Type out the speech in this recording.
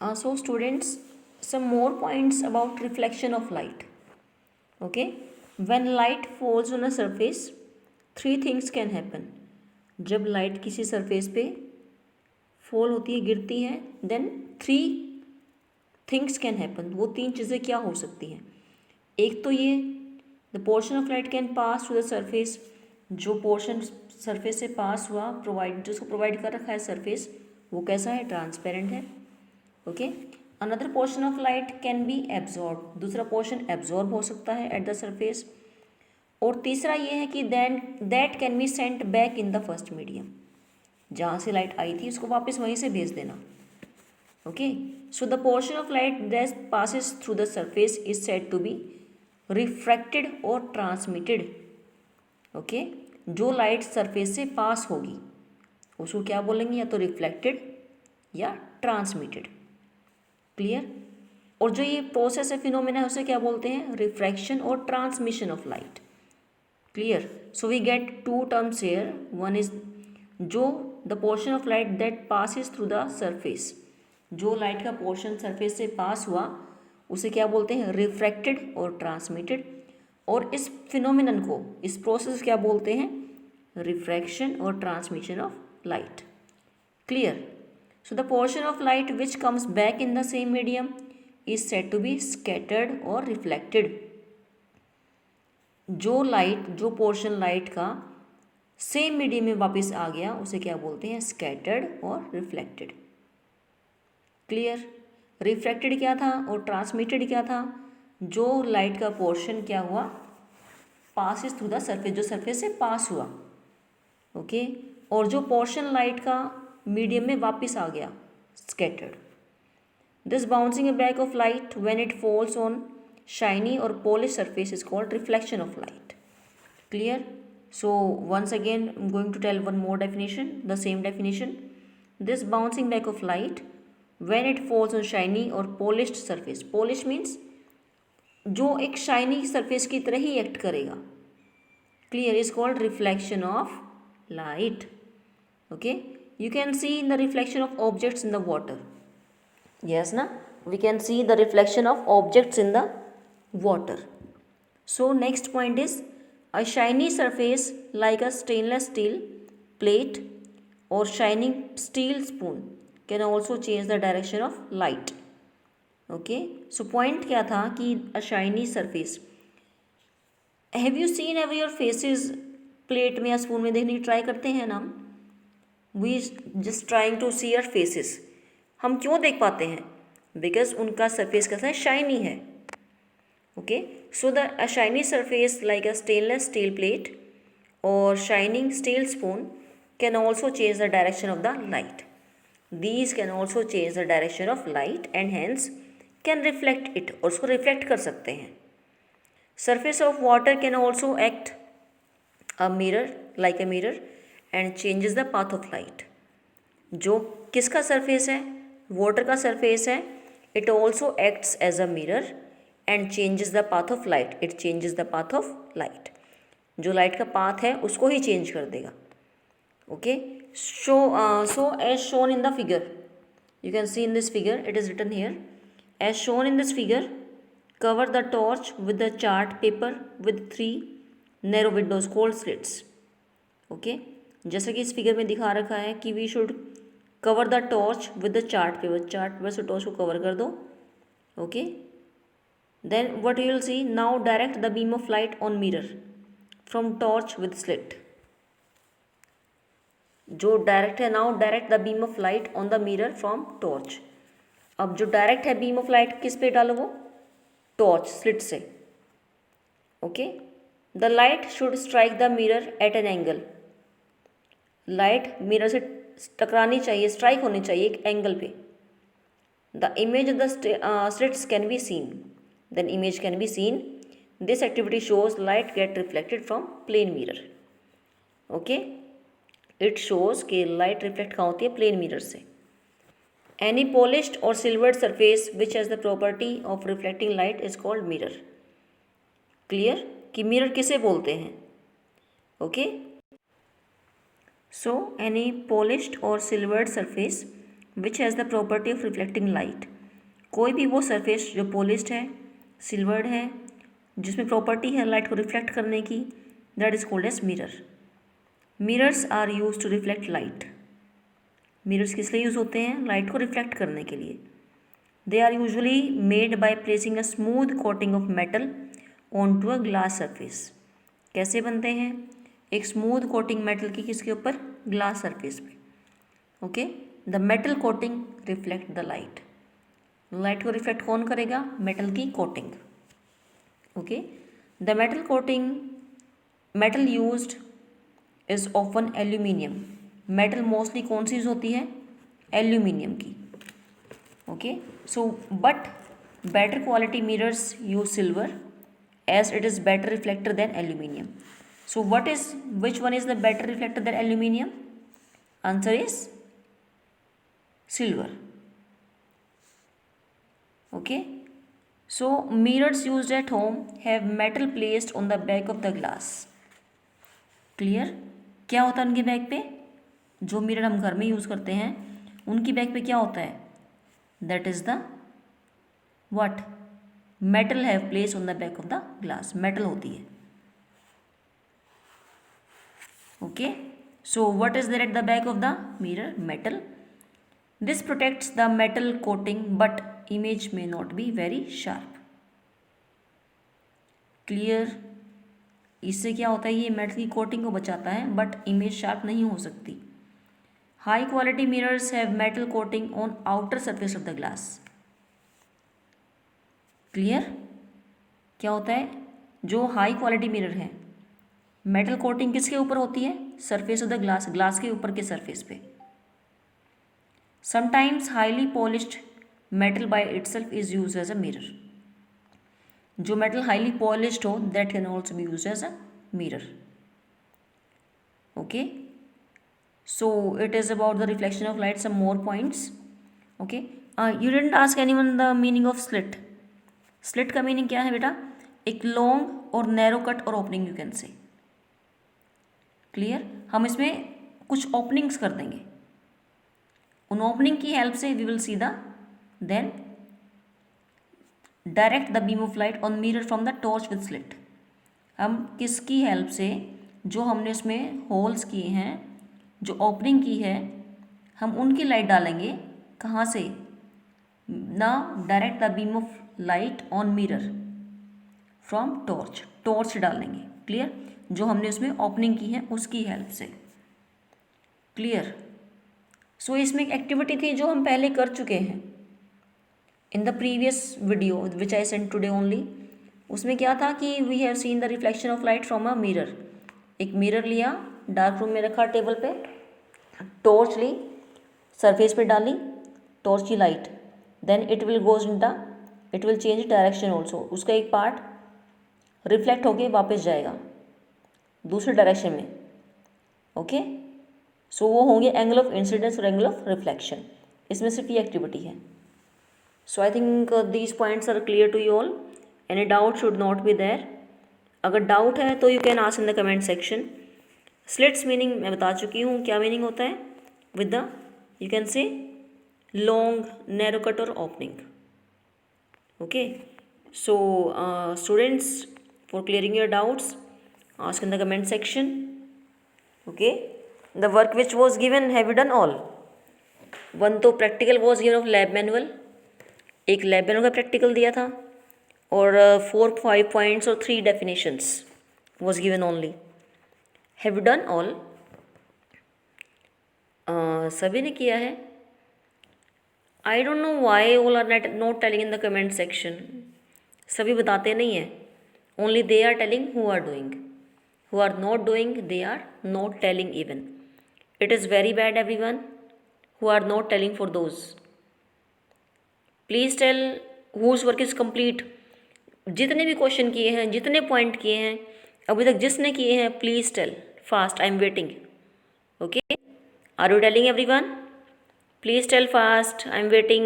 So students, some more points about reflection of light. Okay, when light falls on a surface, three things can happen. जब light किसी surface पे fall होती है, गिरती है, then three things can happen. वो तीन चीज़ें क्या हो सकती हैं? एक तो ये, the portion of light can pass to the surface. जो पोर्शन सरफेस से पास हुआ, जिसको प्रोवाइड कर रखा है सरफेस, वो कैसा है? ट्रांसपेरेंट है. Okay. Another portion of light can be absorb. दूसरा पोर्शन एब्जॉर्ब हो सकता है एट द सरफेस. और तीसरा ये है कि that can be sent back in the first medium. जहाँ से लाइट आई थी उसको वापस वहीं से भेज देना. Okay. So the portion of light that passes through the surface is said to be refracted और ट्रांसमिटेड. ओके. जो लाइट सरफेस से पास होगी उसको क्या बोलेंगे? या तो रिफ्लेक्टेड या ट्रांसमिटेड. क्लियर. और जो ये प्रोसेस है, फिनोमेना है, उसे क्या बोलते हैं? रिफ्रैक्शन और transmission of light. Clear. So we get two terms here. One is जो the portion of light that passes through the surface. जो लाइट का पोर्शन सरफेस से पास हुआ उसे क्या बोलते हैं? रिफ्रैक्टेड और ट्रांसमिटेड. और इस फिनोमिनन को, इस प्रोसेस क्या बोलते हैं? रिफ्रैक्शन और transmission of light. Clear. So the portion of light which comes back in the same medium is said to be scattered or reflected. जो पोर्शन लाइट का सेम मीडियम में वापस आ गया उसे क्या बोलते हैं? स्कैटर्ड और रिफ्लेक्टेड. क्लियर. रिफ्लेक्टेड क्या था और ट्रांसमिटेड क्या था? जो लाइट का पोर्शन क्या हुआ? पासिस थ्रू द सरफेस, जो सरफेस से पास हुआ. ओके. और जो पोर्शन लाइट का मीडियम में वापस आ गया, scattered. This bouncing back of light when it falls on shiny और polish surface is called reflection of light. Clear. So once again I am going to tell one more definition, the same definition. This bouncing back of light when it falls on shiny और polished surface. Polish means जो एक shiny surface की तरह ही act करेगा. Clear. Is called reflection of light. Okay. You can see the reflection of objects in the water. Yes, na? We can see the reflection of objects in the water. So next point is a shiny surface like a stainless steel plate or shining steel spoon can also change the direction of light. Okay. So point क्या था कि a shiny surface. Have you seen ever your faces plate में या spoon में देखने की try करते हैं ना? We just trying to see our faces. हम क्यों देख पाते हैं? बिकॉज उनका सरफेस कैसा है? शाइनी है. Okay. So the shiny surface like a stainless steel plate और shining steel spoon can also change the direction of the light. These can also change the direction of light and hence can reflect it. और उसको reflect कर सकते हैं. Surface of water can also act a mirror, like a mirror, and changes the path of light. जो किसका surface है? Water का surface है. It also acts as a mirror and changes the path of light. It changes the path of light. जो light का path है उसको ही चेंज कर देगा. Okay. So as shown in the figure, you can see in this figure, it is written here as shown in this figure. Cover the torch with the chart paper with 3 narrow windows called slits. Okay. जैसे कि इस figure में दिखा रखा है कि we should cover the torch with the chart paper. Chart paper से torch को कवर कर दो. Okay. Then what you will see now, direct the beam of light on mirror from torch with slit. जो direct है, now direct the beam of light on the mirror from torch. अब जो direct है beam of light किस पे डालो? वो torch slit से. Okay. The light should strike the mirror at an angle. Light mirror से टकरानी चाहिए, स्ट्राइक होनी चाहिए एक एंगल पे. The image of the slits can be seen. Then image can be seen. This activity shows light get reflected from plane mirror. Okay. It shows कि light reflect कहाँ होती है? प्लेन मिरर से. Any polished or silvered surface which has the property of reflecting light is called mirror. Clear? कि mirror किसे बोलते हैं? Okay. So any polished और silvered surface which has the property of reflecting light. कोई भी वो surface जो polished है, सिल्वर्ड है, जिसमें प्रॉपर्टी है लाइट को रिफ्लेक्ट करने की, that is called as mirror. Mirrors are use to reflect light. Mirrors किस लिए यूज़ होते हैं? लाइट को रिफ्लेक्ट करने के लिए। They are usually made by placing a smooth coating of metal on to a glass surface. कैसे बनते हैं? एक स्मूथ कोटिंग मेटल की किसके ऊपर? ग्लास सरफेस पे। Okay, the metal coating reflect the light. Light को रिफ्लेक्ट कौन करेगा? मेटल की coating. Okay, the metal coating, metal used is often aluminium. Metal mostly कौन सी यूज होती है? एल्यूमिनियम की। Okay, so but better quality mirrors use silver as it is better reflector than aluminium. So which one is the better reflector than aluminium? Answer is silver. Okay, so mirrors used at home have metal placed on the back of the glass. Clear? क्या होता है उनके back पे? जो mirror हम घर में use करते हैं उनकी बैक पे क्या होता है? That is the what? Metal have place on the back of the glass. Metal होती है। Okay, so what is there at the back of the mirror? Metal. This protects the metal coating but image may not be very sharp. Clear? इससे क्या होता है? ये metal की coating को बचाता है बट इमेज शार्प नहीं हो सकती। High quality mirrors have metal coating on outer surface of the glass. Clear? क्या होता है? जो हाई क्वालिटी मिरर है, मेटल कोटिंग किसके ऊपर होती है? Surface of the glass, glass के ऊपर के सरफेस पे। Sometimes highly polished metal by itself is use as a mirror. जो मेटल हाईली पॉलिश्ड हो that can also be use as a mirror. Okay, so it is about the reflection of light. Some more points. Okay, you didn't ask anyone the meaning of slit. Slit का meaning क्या है बेटा? एक long और narrow cut और opening you can say. Clear? हम इसमें कुछ ओपनिंग्स कर देंगे, उन ओपनिंग की हेल्प से we will see the then direct the beam of light on mirror from the torch with slit. हम किसकी हेल्प से, जो हमने उसमें होल्स किए हैं, जो ओपनिंग की है, हम उनकी लाइट डालेंगे। कहाँ से? ना direct the beam of light on mirror from torch. Torch डालेंगे। क्लियर? जो हमने उसमें ओपनिंग की है उसकी हेल्प से। क्लियर? सो इसमें एक एक्टिविटी थी जो हम पहले कर चुके हैं in the previous video which I sent today only. उसमें क्या था कि we have seen the reflection of light from a mirror. एक मिरर लिया, डार्क रूम में रखा टेबल पे, टॉर्च ली, सरफेस पे डाली टॉर्च की light, then it will goes in the, it will change direction also. उसका एक पार्ट रिफ्लेक्ट होके वापस जाएगा दूसरे डायरेक्शन में। ओके, सो वो होंगे एंगल ऑफ इंसिडेंस और एंगल ऑफ रिफ्लेक्शन। इसमें सिर्फ ये एक्टिविटी है। So I think these points are clear to you all. Any doubt should not be there. अगर डाउट है तो you can ask in the comment section. Slits meaning मैं बता चुकी हूँ, क्या मीनिंग होता है? With the you can say long, narrow cut और opening. Okay, so students, for clearing your doubts, ask in the comment section. Okay, the work which was given, have you done all? One तो practical was given of lab manual, एक lab manual का practical दिया था, और 4-5 points और 3 definitions was given only. Have you done all? सभी ने किया है। I don't know why all are not telling in the comment section. सभी बताते नहीं हैं, only they are telling who are doing. Who are not doing, they are not telling even. It is very bad everyone who are not telling for those. Please tell whose work is complete. जितने भी question किए हैं, जितने point किए हैं अभी तक, जिसने किए हैं, please tell fast, I am waiting. Okay, are you telling everyone? Please tell fast, I am waiting.